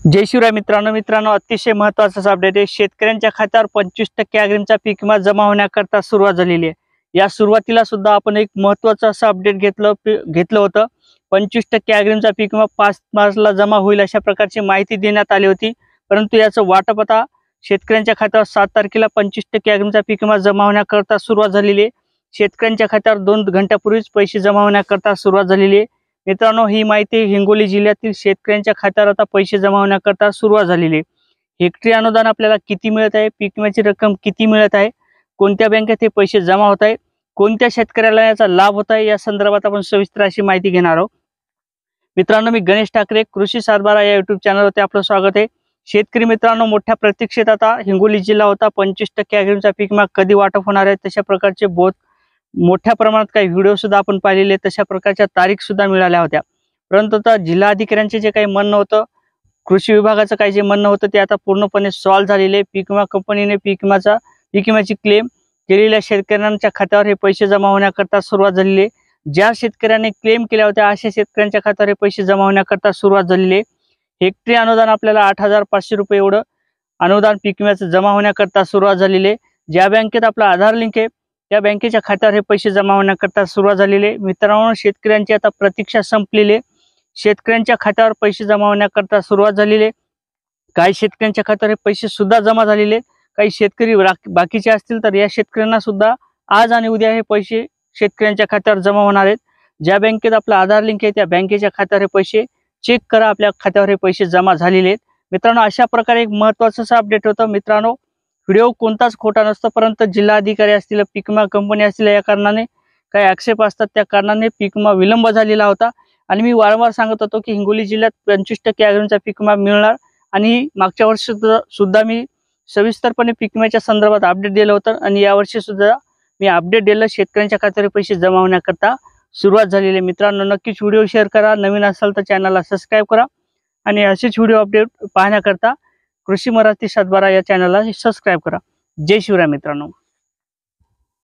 जय शिवराय मित्रांनो अतिशय महत्त्वाचा अपडेट आहे। शेतकऱ्यांच्या खात्यावर 25% अग्रिमचा पीक विमा जमा होण्याकरता सुरुवात झालेली आहे। या सुरुवातीला सुद्धा आपण एक महत्त्वाचं असं अपडेट घेतलं होतं। 25% अग्रिमचा पीक विमा 5 मार्चला जमा होईल अशा प्रकारची माहिती देण्यात आली होती। परंतु याचं वाटप आता शेतकऱ्यांच्या खात्यावर 7 तारखेला 25% अग्रिमचा पीक विमा जमा होण्याकरता सुरुवात झालेली आहे। शेतकऱ्यांच्या खात्यावर 2 घंट्यापूर्वीच पैसे जमा होण्याकरता सुरुवात झालेली आहे। मित्रांनो, ही माहिती हिंगोली जिल्ह्यातील शेतकऱ्यांच्या खात्यावर आता पैसे जमा होण्याकरता सुरुवात झालेली आहे। हेक्टरी अनुदान आपल्याला किती मिळत आहे, पीक विम्याची रक्कम किती मिळत आहे, कोणत्या बँकेत हे पैसे जमा होत आहे, कोणत्या शेतकऱ्याला याचा लाभ होत आहे, या संदर्भात आपण सविस्तर अशी माहिती घेणार आहोत। मित्रांनो, मी गणेश ठाकरे, कृषी सातबारा या यूट्यूब चॅनलवरती आपलं स्वागत आहे। शेतकरी मित्रांनो, मोठ्या प्रतीक्षेत आता हिंगोली जिल्हा होता। 25% अग्रिमचा पीक विमा कधी वाटप होणार आहे, तशा प्रकारचे मोठ्या प्रमाणात काही व्हिडिओ सुद्धा आपण पाहिलेले, तशा प्रकारच्या तारीख सुद्धा मिळाल्या होत्या। परंतु आता जिल्हा अधिकाऱ्यांचे जे काही म्हणणं होतं, कृषी विभागाचं काही जे म्हणणं होतं, ते आता पूर्णपणे सॉल्व्ह झालेले। पीक विमा कंपनीने पीक विम्याची क्लेम केलेल्या शेतकऱ्यांच्या खात्यावर हे पैसे जमा होण्याकरता सुरुवात झालेली आहे। ज्या शेतकऱ्यांनी क्लेम केल्या होत्या अशा शेतकऱ्यांच्या खात्यावर हे पैसे जमा होण्याकरता सुरुवात झालेली आहे। हेक्टरी अनुदान आपल्याला 8,500 रुपये एवढं अनुदान पीक विम्याचं जमा होण्याकरता सुरुवात झालेली आहे। ज्या बँकेत आपला आधार लिंक आहे त्या बँकेच्या खात्यावर हे पैसे जमा होण्याकरता सुरुवात झालेली आहे। मित्रांनो, शेतकऱ्यांची आता प्रतीक्षा संपलेली आहे। शेतकऱ्यांच्या खात्यावर पैसे जमा होण्याकरता सुरुवात झालेली आहे। काही शेतकऱ्यांच्या खात्यावर हे पैसे सुद्धा जमा झालेले आहेत। काही शेतकरी बाकीचे असतील तर या शेतकऱ्यांना सुद्धा आज आणि उद्या हे पैसे शेतकऱ्यांच्या खात्यावर जमा होणार आहेत। ज्या बँकेत आपला आधार लिंक आहे त्या बँकेच्या खात्यावर हे पैसे चेक करा, आपल्या खात्यावर हे पैसे जमा झालेले आहेत। मित्रांनो, अशा प्रकारे एक महत्त्वाचं अपडेट होतं। मित्रांनो, व्हिडिओ कोणताच खोटा नसतो, परंतु जिल्हा अधिकारी असतील, पीक विमा कंपनी असतील, या कारणाने काही आक्षेप असतात, त्या कारणाने पीक विमा विलंब झालेला होता। आणि मी वारंवार सांगत होतो की हिंगोली जिल्ह्यात 25% अग्रिमचा पीक विमा मिळणार, आणि मागच्या वर्षी सुद्धा मी सविस्तरपणे पीक विम्याच्या संदर्भात अपडेट दिलं होतं, आणि यावर्षी सुद्धा मी अपडेट दिलं। शेतकऱ्यांच्या खात्यावर पैसे जमा होण्याकरता सुरुवात झालेली आहे। मित्रांनो, नक्कीच व्हिडिओ शेअर करा, नवीन असाल तर चॅनलला सबस्क्राईब करा, आणि असेच व्हिडिओ अपडेट पाहण्याकरता कृषी मराठी सातबारा या चॅनलला सबस्क्राईब करा। जय शिवराय मित्रांनो।